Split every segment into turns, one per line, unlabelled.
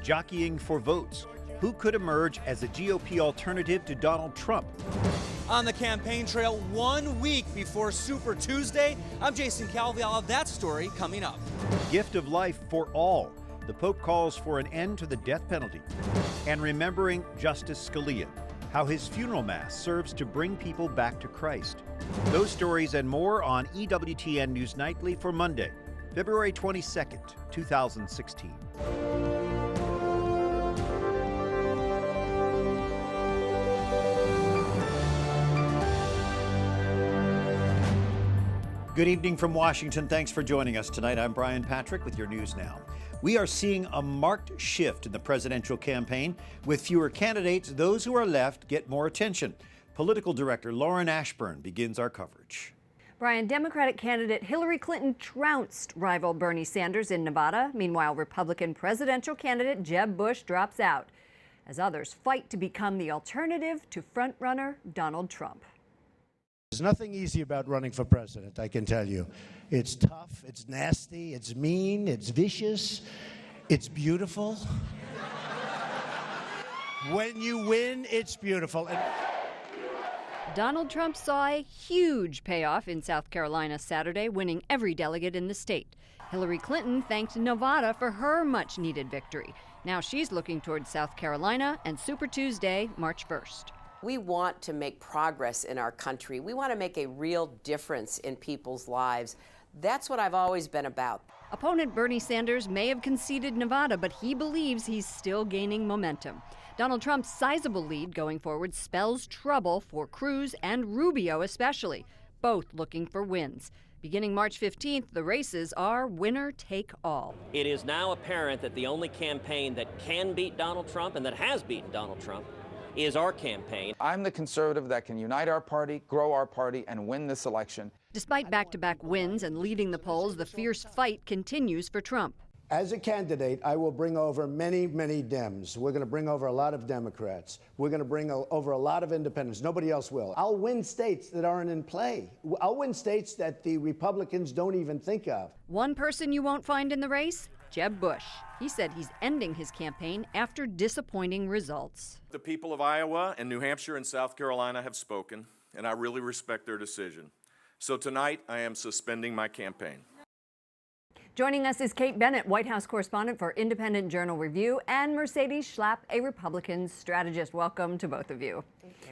jockeying for votes. Who could emerge as a GOP alternative to Donald Trump?
On the campaign trail 1 week before Super Tuesday, I'm Jason Calvi. I'll have that story coming up.
Gift of life for all. The Pope calls for an end to the death penalty. And remembering Justice Scalia, how his funeral mass serves to bring people back to Christ. Those stories and more on EWTN News Nightly for Monday, February 22nd, 2016. Good evening from Washington. Thanks for joining us tonight. I'm Brian Patrick with your news now. We are seeing a marked shift in the presidential campaign. With fewer candidates, those who are left get more attention. Political director Lauren Ashburn begins our coverage.
Brian, Democratic candidate Hillary Clinton trounced rival Bernie Sanders in Nevada. Meanwhile, Republican presidential candidate Jeb Bush drops out as others fight to become the alternative to frontrunner Donald Trump.
There's nothing easy about running for president, I can tell you. It's tough, it's nasty, it's mean, it's vicious, it's beautiful. When you win, it's beautiful.
Donald Trump saw a huge payoff in South Carolina Saturday, winning every delegate in the state. Hillary Clinton thanked Nevada for her much-needed victory. Now she's looking towards South Carolina and Super Tuesday, March 1st.
We want to make progress in our country. We want to make a real difference in people's lives. That's what I've always been about.
Opponent Bernie Sanders may have conceded Nevada, but he believes he's still gaining momentum. Donald Trump's sizable lead going forward spells trouble for Cruz and Rubio especially, both looking for wins. Beginning March 15th, the races are winner take all.
It is now apparent that the only campaign that can beat Donald Trump and that has beaten Donald Trump is our campaign.
I'm the conservative that can unite our party, grow our party, and win this election.
Despite back-to-back wins and leading the polls, the fierce fight continues for Trump.
As a candidate, I will bring over many, many Dems. We're going to bring over a lot of Democrats. We're going to bring over a lot of independents. Nobody else will. I'll win states that aren't in play. I'll win states that the Republicans don't even think of.
One person you won't find in the race? Jeb Bush. He said he's ending his campaign after disappointing results.
The people of Iowa and New Hampshire and South Carolina have spoken, and I really respect their decision. So tonight, I am suspending my campaign.
Joining us is Kate Bennett, White House correspondent for Independent Journal Review, and Mercedes Schlapp, a Republican strategist. Welcome to both of you.
Thank you.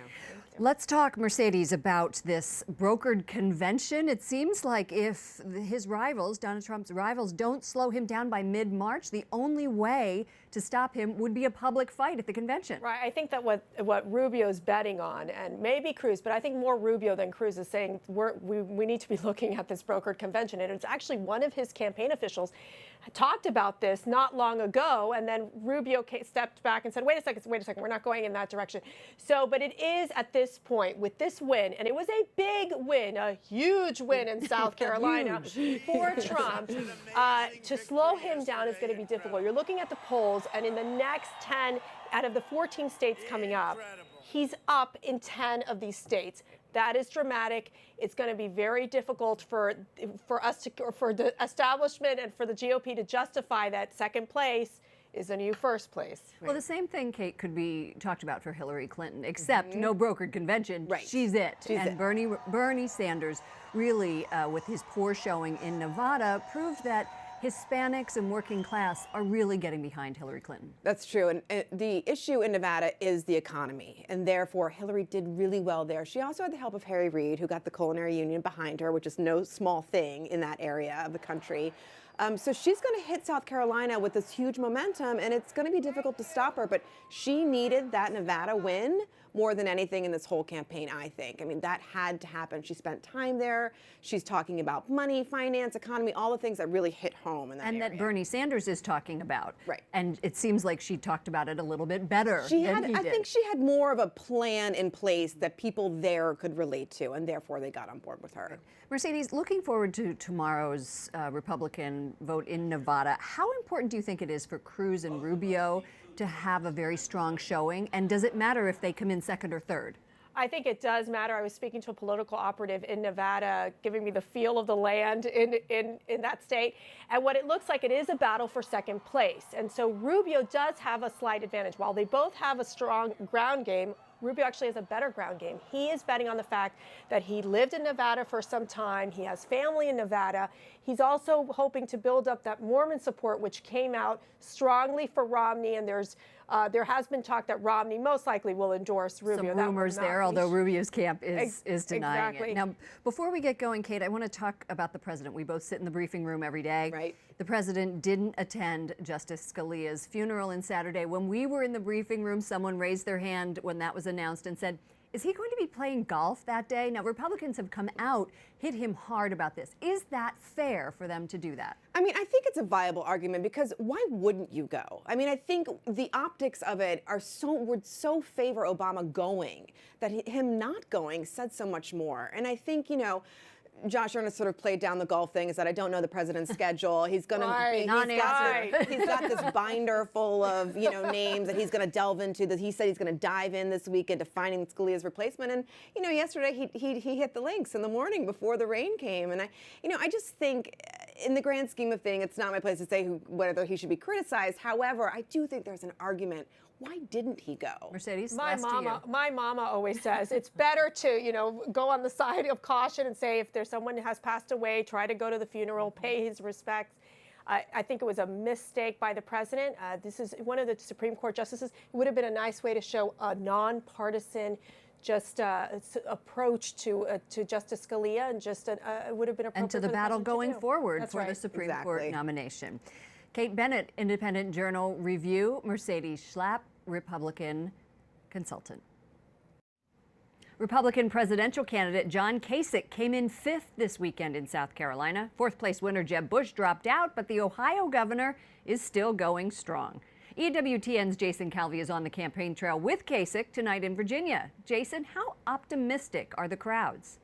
Let's talk, Mercedes, about this brokered convention. It seems like if his rivals, Donald Trump's rivals, don't slow him down by mid-March, the only way to stop him would be a public fight at the convention.
Right. I think that what Rubio's betting on, and maybe Cruz, but I think more Rubio than Cruz, is saying we need to be looking at this brokered convention. And it's actually one of his campaign officials talked about this not long ago, and then Rubio stepped back and said, wait a second, we're not going in that direction. So, but it is at this point, with this win, and it was a big win, a huge win in South Carolina for Trump, to slow him down is going to be difficult. You're looking at the polls, and in the next 10 out of the 14 states coming up, he's up in 10 of these states. That is dramatic. It's going to be very difficult for the establishment and for the GOP to justify that second place is a new first place.
Well, the same thing, Kate, could be talked about for Hillary Clinton, except no brokered convention.
Right.
She's it.
She's
and
it.
Bernie Sanders really, with his poor showing in Nevada, proved that Hispanics and working class are really getting behind Hillary Clinton.
That's true. And the issue in Nevada is the economy. And therefore, Hillary did really well there. She also had the help of Harry Reid, who got the culinary union behind her, which is no small thing in that area of the country. So she's going to hit South Carolina with this huge momentum, and it's going to be difficult to stop her. But she needed that Nevada win more than anything in this whole campaign, I think. I mean, that had to happen. She spent time there. She's talking about money, finance, economy, all the things that really hit home in that area.
And that Bernie Sanders is talking about.
Right.
And it seems like she talked about it a little bit better than he did.
I think she had more of a plan in place that people there could relate to, and therefore they got on board with her.
Mercedes, looking forward to tomorrow's Republican vote in Nevada, how important do you think it is for Cruz and Rubio to have a very strong showing? And does it matter if they come in second or third?
I think it does matter. I was speaking to a political operative in Nevada, giving me the feel of the land in that state. And what it looks like, it is a battle for second place. And so Rubio does have a slight advantage. While they both have a strong ground game, Rubio actually has a better ground game. He is betting on the fact that he lived in Nevada for some time. He has family in Nevada. He's also hoping to build up that Mormon support, which came out strongly for Romney. And there has been talk that Romney most likely will endorse Rubio.
Some rumors there, although Rubio's camp is denying
exactly.
it. Now, before we get going, Kate, I want to talk about the president. We both sit in the briefing room every day.
Right.
The president didn't attend Justice Scalia's funeral on Saturday. When we were in the briefing room, someone raised their hand when that was announced and said, is he going to be playing golf that day? Now, Republicans have come out, hit him hard about this. Is that fair for them to do that?
I mean, I think it's a viable argument because why wouldn't you go? I mean, I think the optics of it would so favor Obama going that him not going said so much more. And I think, Josh Earnest sort of played down the golf thing, is that I don't know the president's schedule. He's going to, he's got this binder full of, names that he's going to delve into, that he said he's going to dive in this week into finding Scalia's replacement. And, yesterday he hit the links in the morning before the rain came. And I just think in the grand scheme of things, it's not my place to say whether he should be criticized. However, I do think there's an argument. Why didn't he go?
Mercedes,
my mama always says it's better to, go on the side of caution and say if there's someone who has passed away, try to go to the funeral, pay his respects. I think it was a mistake by the president. This is one of the Supreme Court justices. It would have been a nice way to show a nonpartisan approach to Justice Scalia, and it would have been appropriate
and to the battle going forward for the Supreme Court nomination. Kate Bennett, Independent Journal Review, Mercedes Schlapp, Republican consultant. Republican presidential candidate John Kasich came in 5th this weekend in South Carolina. 4th place winner Jeb Bush dropped out, but the Ohio governor is still going strong. EWTN's Jason Calvi is on the campaign trail with Kasich tonight in Virginia. Jason, how optimistic are the crowds?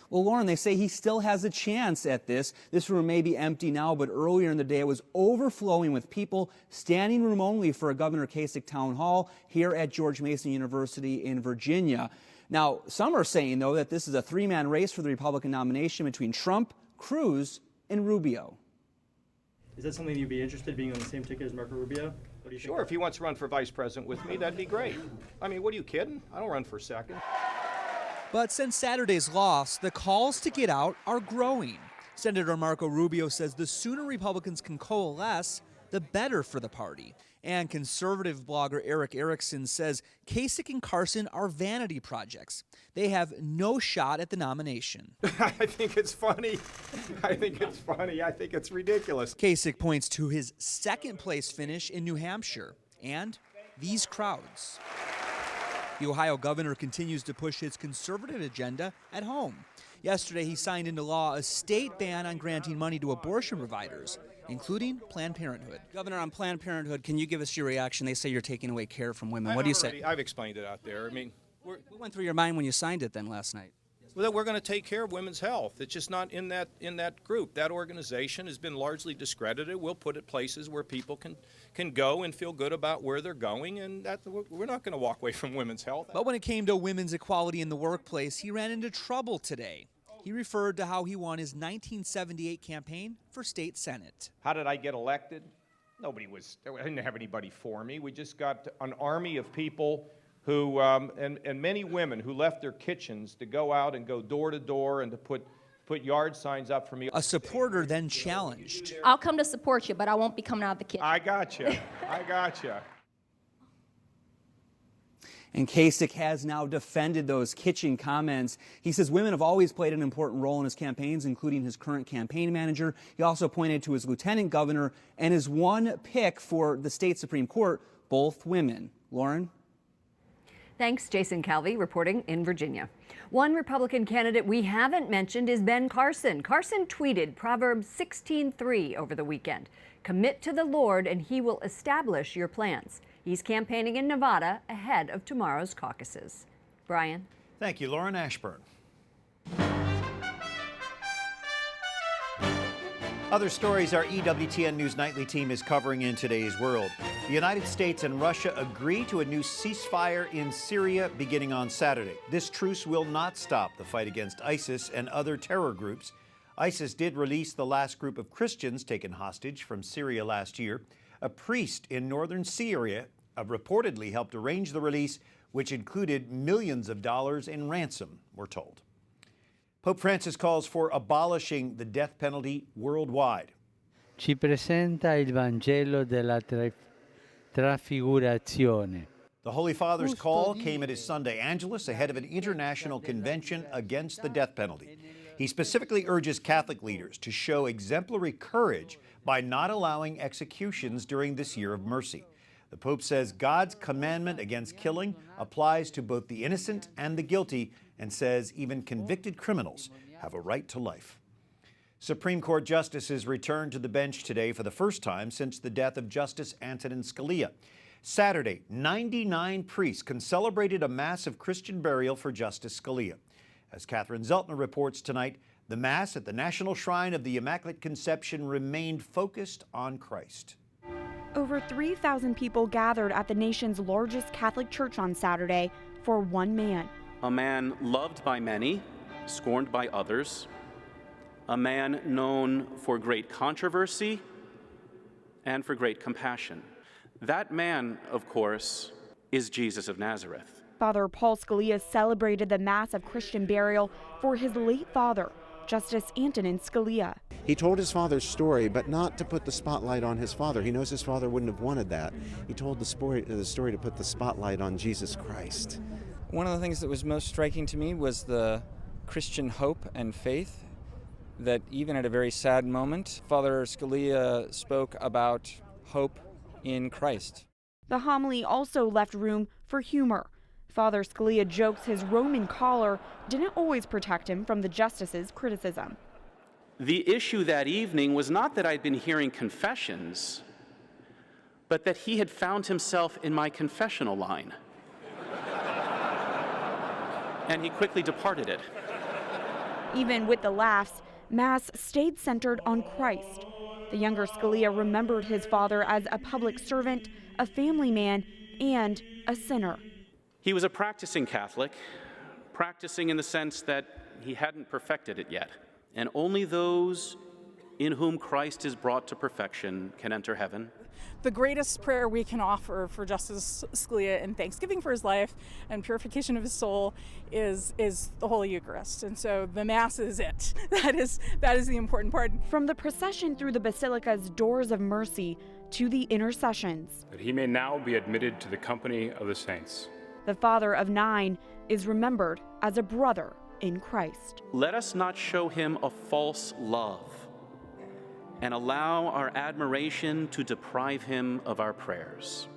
Well, Lauren, they say he still has a chance at this. This room may be empty now, but earlier in the day it was overflowing with people standing room only for a Governor Kasich town hall here at George Mason University in Virginia. Now, some are saying, though, that this is a three-man race for the Republican nomination between Trump, Cruz, and Rubio.
Is that something you'd be interested in being on the same ticket as Marco Rubio? What do you
Sure, if he wants to run for vice president with me, that'd be great. I mean, what are you kidding? I don't run for second.
But since Saturday's loss, the calls to get out are growing. Senator Marco Rubio says the sooner Republicans can coalesce, the better for the party. And conservative blogger Eric Erickson says Kasich and Carson are vanity projects. They have no shot at the nomination.
I think it's funny. I think it's ridiculous.
Kasich points to his second-place finish in New Hampshire and these crowds. The Ohio governor continues to push his conservative agenda at home. Yesterday, he signed into law a state ban on granting money to abortion providers, including Planned Parenthood.
Governor, on Planned Parenthood, can you give us your reaction? They say you're taking away care from women. What do you say?
I've explained it out there. I mean,
what went through your mind when you signed it then last night?
Well, that we're going to take care of women's health. It's just not in that group. That organization has been largely discredited. We'll put it places where people can go and feel good about where they're going, and we're not going to walk away from women's health.
But when it came to women's equality in the workplace, he ran into trouble today. He referred to how he won his 1978 campaign for state senate.
How did I get elected? I didn't have anybody for me. We just got an army of people who, and many women who left their kitchens to go out and go door to door and to put yard signs up for me.
A supporter then challenged.
I'll come to support you, but I won't be coming out of the kitchen.
I gotcha.
And Kasich has now defended those kitchen comments. He says women have always played an important role in his campaigns, including his current campaign manager. He also pointed to his lieutenant governor and his one pick for the state Supreme Court, both women. Lauren?
Thanks, Jason Calvi, reporting in Virginia. One Republican candidate we haven't mentioned is Ben Carson. Carson tweeted Proverbs 16:3 over the weekend. Commit to the Lord and he will establish your plans. He's campaigning in Nevada ahead of tomorrow's caucuses. Brian?
Thank you, Lauren. Ashburn. Other stories our EWTN News Nightly team is covering in today's world. The United States and Russia agree to a new ceasefire in Syria beginning on Saturday. This truce will not stop the fight against ISIS and other terror groups. ISIS did release the last group of Christians taken hostage from Syria last year. A priest in northern Syria reportedly helped arrange the release, which included millions of dollars in ransom, we're told. Pope Francis calls for abolishing the death penalty worldwide.
Ci presenta il Vangelo della trasfigurazione.
The Holy Father's call came at his Sunday Angelus ahead of an international convention against the death penalty. He specifically urges Catholic leaders to show exemplary courage by not allowing executions during this year of mercy. The Pope says God's commandment against killing applies to both the innocent and the guilty, and says even convicted criminals have a right to life. Supreme Court justices returned to the bench today for the first time since the death of Justice Antonin Scalia. Saturday, 99 priests celebrated a mass of Christian burial for Justice Scalia. As Catherine Szeltner reports tonight, the Mass at the National Shrine of the Immaculate Conception remained focused on Christ.
Over 3,000 people gathered at the nation's largest Catholic church on Saturday for one man.
A man loved by many, scorned by others. A man known for great controversy and for great compassion. That man, of course, is Jesus of Nazareth.
Father Paul Scalia celebrated the Mass of Christian burial for his late father, Justice Antonin Scalia.
He told his father's story, but not to put the spotlight on his father. He knows his father wouldn't have wanted that. He told the story to put the spotlight on Jesus Christ.
One of the things that was most striking to me was the Christian hope and faith that even at a very sad moment, Father Scalia spoke about hope in Christ.
The homily also left room for humor. Father Scalia jokes his Roman collar didn't always protect him from the justice's criticism.
The issue that evening was not that I'd been hearing confessions, but that he had found himself in my confessional line. And he quickly departed it.
Even with the laughs, Mass stayed centered on Christ. The younger Scalia remembered his father as a public servant, a family man, and a sinner.
He was a practicing Catholic, practicing in the sense that he hadn't perfected it yet. And only those in whom Christ is brought to perfection can enter heaven.
The greatest prayer we can offer for Justice Scalia in thanksgiving for his life and purification of his soul is the Holy Eucharist. And so the Mass is it. That is the important part.
From the procession through the Basilica's doors of mercy to the intercessions.
That he may now be admitted to the company of the saints.
The father of 9 is remembered as a brother in Christ.
Let us not show him a false love and allow our admiration to deprive him of our prayers.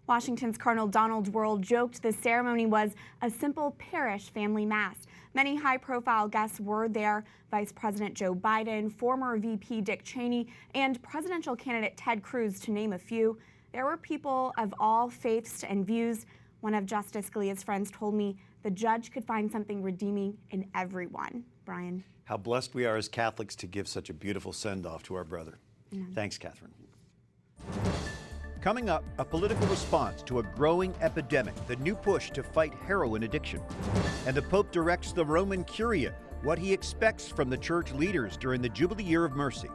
Washington's Cardinal Donald Wuerl joked the ceremony was a simple parish family mass. Many high-profile guests were there: Vice President Joe Biden, former VP Dick Cheney, and presidential candidate Ted Cruz, to name a few. There were people of all faiths and views. One of Justice Scalia's friends told me the judge could find something redeeming in everyone. Brian.
How blessed we are as Catholics to give such a beautiful send-off to our brother. Thanks, Catherine. Coming up, a political response to a growing epidemic, the new push to fight heroin addiction. And the Pope directs the Roman Curia what he expects from the church leaders during the Jubilee Year of Mercy.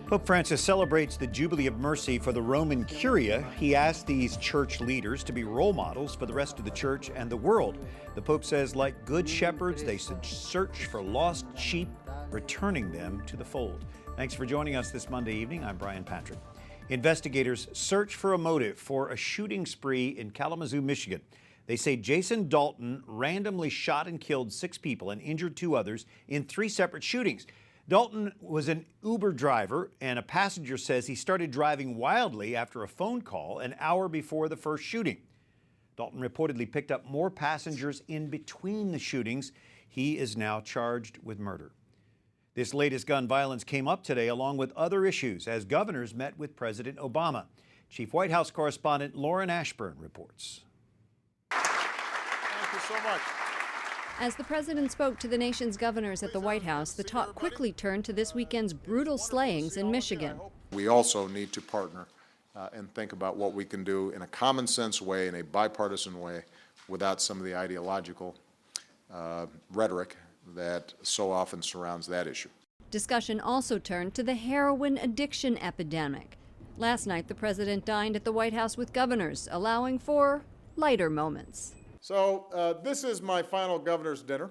Pope Francis celebrates the Jubilee of Mercy for the Roman Curia. He asked these church leaders to be role models for the rest of the church and the world. The Pope says, like good shepherds, they should search for lost sheep, returning them to the fold. Thanks for joining us this Monday evening. I'm Brian Patrick. Investigators search for a motive for a shooting spree in Kalamazoo, Michigan. They say Jason Dalton randomly shot and killed 6 people and injured 2 others in 3 separate shootings. Dalton was an Uber driver, and a passenger says he started driving wildly after a phone call an hour before the first shooting. Dalton reportedly picked up more passengers in between the shootings. He is now charged with murder. This latest gun violence came up today along with other issues as governors met with President Obama. Chief White House correspondent Lauren Ashburn reports.
so much.
As the president spoke to the nation's governors at the White House, the talk quickly turned to this weekend's brutal slayings in Michigan.
We also need to partner and think about what we can do in a common sense way, in a bipartisan way, without some of the ideological rhetoric that so often surrounds that issue.
Discussion also turned to the heroin addiction epidemic. Last night, the president dined at the White House with governors, allowing for lighter moments.
So this is my final governor's dinner,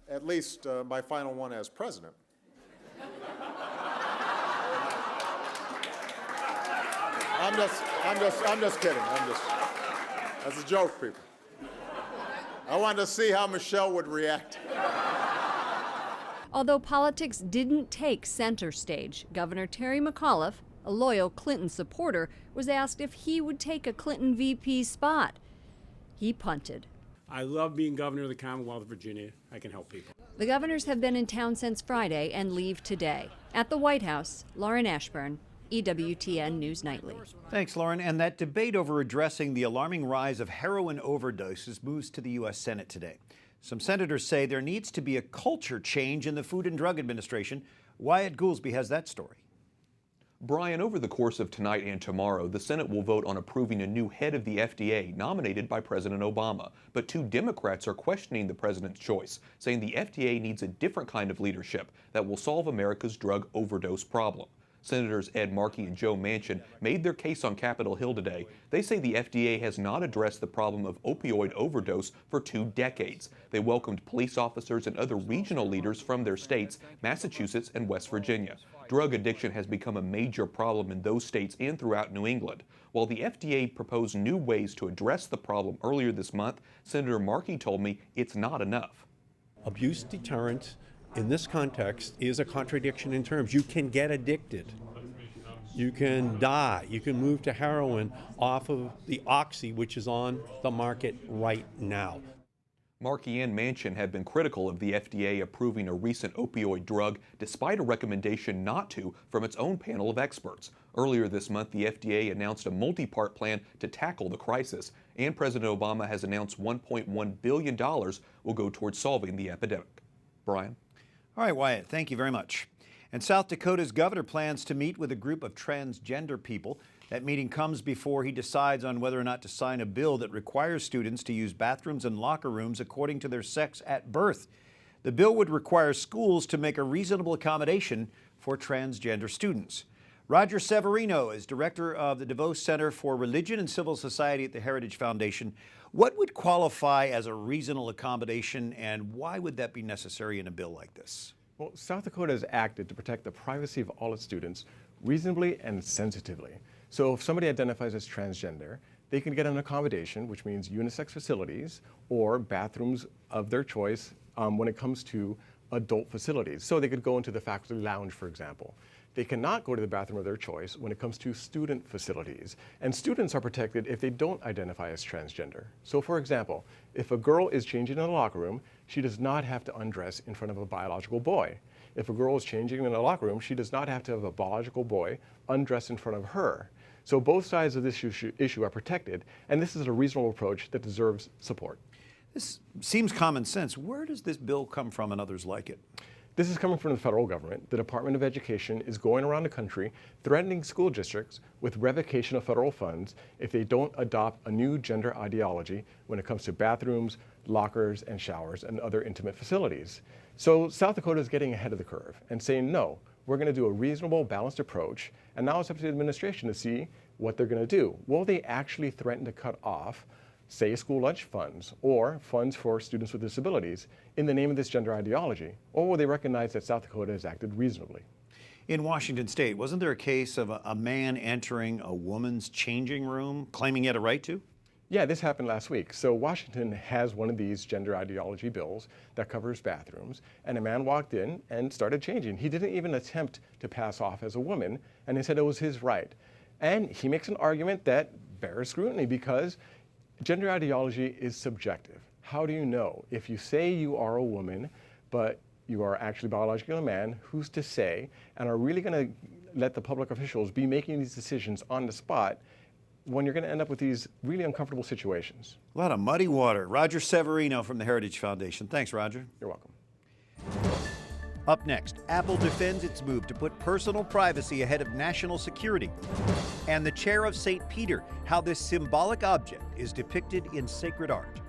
at least my final one as president. I'm just kidding. That's a joke, people. I wanted to see how Michelle would react.
Although politics didn't take center stage, Governor Terry McAuliffe, a loyal Clinton supporter, was asked if he would take a Clinton VP spot. He punted.
I love being governor of the Commonwealth of Virginia. I can help people.
The governors have been in town since Friday and leave today. At the White House, Lauren Ashburn, EWTN News Nightly.
Thanks, Lauren. And that debate over addressing the alarming rise of heroin overdoses moves to the U.S. Senate today. Some senators say there needs to be a culture change in the Food and Drug Administration. Wyatt Goolsby has that story.
Brian, over the course of tonight and tomorrow, the Senate will vote on approving a new head of the FDA nominated by President Obama. But 2 Democrats are questioning the president's choice, saying the FDA needs a different kind of leadership that will solve America's drug overdose problem. Senators Ed Markey and Joe Manchin made their case on Capitol Hill today. They say the FDA has not addressed the problem of opioid overdose for 2 decades. They welcomed police officers and other regional leaders from their states, Massachusetts and West Virginia. Drug addiction has become a major problem in those states and throughout New England. While the FDA proposed new ways to address the problem earlier this month, Senator Markey told me it's not enough.
Abuse deterrent in this context is a contradiction in terms. You can get addicted. You can die. You can move to heroin off of the oxy, which is on the market right now.
Markey and Manchin have been critical of the FDA approving a recent opioid drug despite a recommendation not to from its own panel of experts. Earlier this month, the FDA announced a multi-part plan to tackle the crisis, and President Obama has announced $1.1 billion will go towards solving the epidemic. Brian?
All right, Wyatt, thank you very much. And South Dakota's governor plans to meet with a group of transgender people. That meeting comes before he decides on whether or not to sign a bill that requires students to use bathrooms and locker rooms according to their sex at birth. The bill would require schools to make a reasonable accommodation for transgender students. Roger Severino is director of the DeVos Center for Religion and Civil Society at the Heritage Foundation. What would qualify as a reasonable accommodation, and why would that be necessary in a bill like this?
Well, South Dakota has acted to protect the privacy of all its students reasonably and sensitively. So if somebody identifies as transgender, they can get an accommodation, which means unisex facilities or bathrooms of their choice when it comes to adult facilities. So they could go into the faculty lounge, for example. They cannot go to the bathroom of their choice when it comes to student facilities. And students are protected if they don't identify as transgender. So for example, if a girl is changing in a locker room, she does not have to undress in front of a biological boy. If a girl is changing in a locker room, she does not have to have a biological boy undress in front of her. So both sides of this issue are protected, and this is a reasonable approach that deserves support.
This seems common sense. Where does this bill come from and others like it?
This is coming from the federal government. The Department of Education is going around the country threatening school districts with revocation of federal funds if they don't adopt a new gender ideology when it comes to bathrooms, lockers, and showers, and other intimate facilities. So South Dakota is getting ahead of the curve and saying, no, we're going to do a reasonable, balanced approach, and now it's up to the administration to see what they're going to do. Will they actually threaten to cut off, say, school lunch funds or funds for students with disabilities in the name of this gender ideology? Or will they recognize that South Dakota has acted reasonably?
In Washington State, wasn't there a case of a man entering a woman's changing room, claiming he had a right to?
Yeah, this happened last week. So Washington has one of these gender ideology bills that covers bathrooms, and a man walked in and started changing. He didn't even attempt to pass off as a woman, and he said it was his right. And he makes an argument that bears scrutiny because gender ideology is subjective. How do you know? If you say you are a woman, but you are actually biologically a man, who's to say? And are really going to let the public officials be making these decisions on the spot when you're going to end up with these really uncomfortable situations.
A lot of muddy water. Roger Severino from the Heritage Foundation. Thanks, Roger.
You're welcome.
Up next, Apple defends its move to put personal privacy ahead of national security. And the chair of St. Peter, how this symbolic object is depicted in sacred art.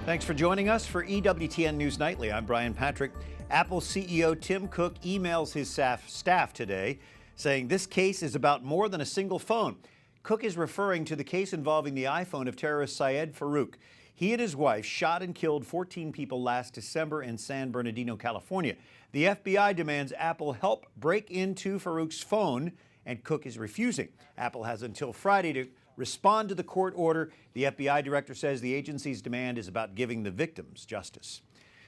Thanks for joining us for EWTN News Nightly. I'm Brian Patrick. Apple CEO Tim Cook emails his staff today saying this case is about more than a single phone. Cook is referring to the case involving the iPhone of terrorist Syed Farook. He and his wife shot and killed 14 people last December in San Bernardino, California. The FBI demands Apple help break into Farook's phone, and Cook is refusing. Apple has until Friday to respond to the court order. The FBI director says the agency's demand is about giving the victims justice.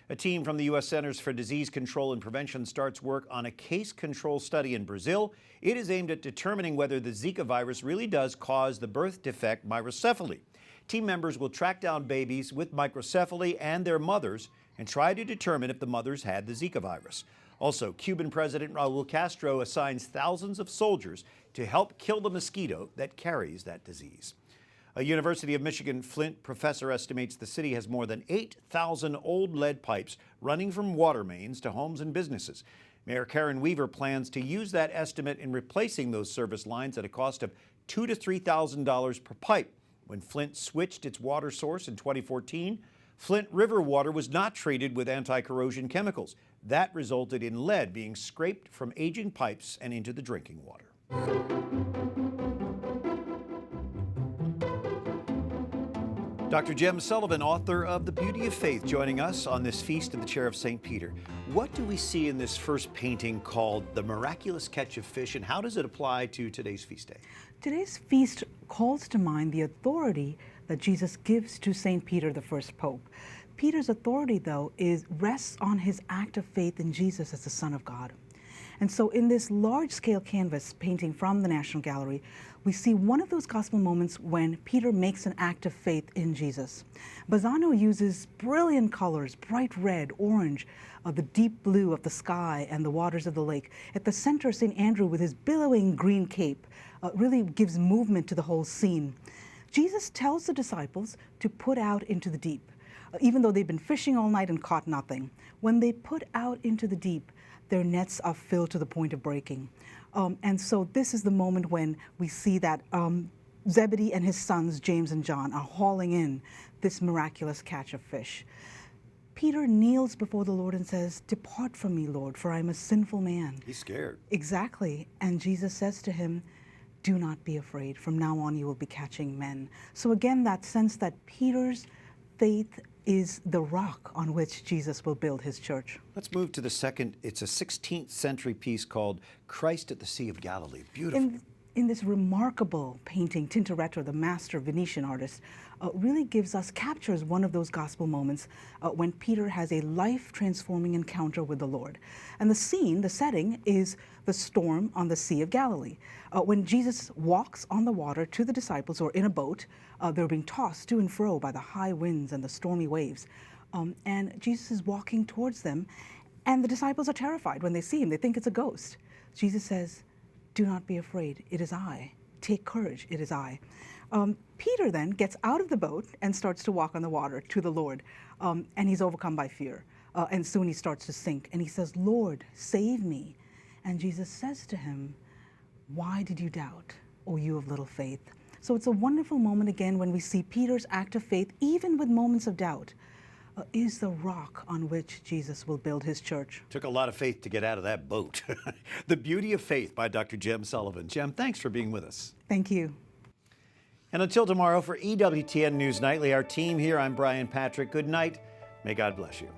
A team from the U.S. Centers for Disease Control and Prevention starts work on a case control study in Brazil. It is aimed at determining whether the Zika virus really does cause the birth defect microcephaly. Team members will track down babies with microcephaly and their mothers and try to determine if the mothers had the Zika virus. Also, Cuban President Raul Castro assigns thousands of soldiers to help kill the mosquito that carries that disease. A University of Michigan Flint professor estimates the city has more than 8,000 old lead pipes running from water mains to homes and businesses. Mayor Karen Weaver plans to use that estimate in replacing those service lines at a cost of $2,000 to $3,000 per pipe. When Flint switched its water source in 2014, Flint River water was not treated with anti-corrosion chemicals. That resulted in lead being scraped from aging pipes and into the drinking water. Dr. Jem Sullivan, author of The Beauty of Faith, joining us on this Feast of the Chair of St. Peter. What do we see in this first painting called The Miraculous Catch of Fish, and how does it apply to today's feast day?
Today's feast calls to mind the authority that Jesus gives to St. Peter, the first pope. Peter's authority, though, rests on his act of faith in Jesus as the Son of God. And so in this large-scale canvas painting from the National Gallery, we see one of those gospel moments when Peter makes an act of faith in Jesus. Bazzano uses brilliant colors, bright red, orange, the deep blue of the sky and the waters of the lake. At the center, St. Andrew, with his billowing green cape, really gives movement to the whole scene. Jesus tells the disciples to put out into the deep. Even though they've been fishing all night and caught nothing, when they put out into the deep, their nets are filled to the point of breaking. And so this is the moment when we see that Zebedee and his sons, James and John, are hauling in this miraculous catch of fish. Peter kneels before the Lord and says, "Depart from me, Lord, for I'm a sinful man."
He's scared.
Exactly. And Jesus says to him, "Do not be afraid. From now on, you will be catching men." So again, that sense that Peter's faith is the rock on which Jesus will build his church.
Let's move to the second. It's a 16th century piece called Christ at the Sea of Galilee. Beautiful.
In this remarkable painting, Tintoretto, the master Venetian artist, really captures one of those gospel moments when Peter has a life-transforming encounter with the Lord. And the setting is the storm on the Sea of Galilee. When Jesus walks on the water to the disciples, or in a boat, they're being tossed to and fro by the high winds and the stormy waves. And Jesus is walking towards them, and the disciples are terrified when they see him. They think it's a ghost. Jesus says, "Do not be afraid, it is I. Take courage, it is I." Peter then gets out of the boat and starts to walk on the water to the Lord, and he's overcome by fear. And soon he starts to sink, and he says, "Lord, save me." And Jesus says to him, "Why did you doubt, O you of little faith?" So it's a wonderful moment again when we see Peter's act of faith, even with moments of doubt, is the rock on which Jesus will build his church.
Took a lot of faith to get out of that boat. The Beauty of Faith by Dr. Jem Sullivan. Jem, thanks for being with us.
Thank you.
And until tomorrow for EWTN News Nightly, our team here, I'm Brian Patrick. Good night. May God bless you.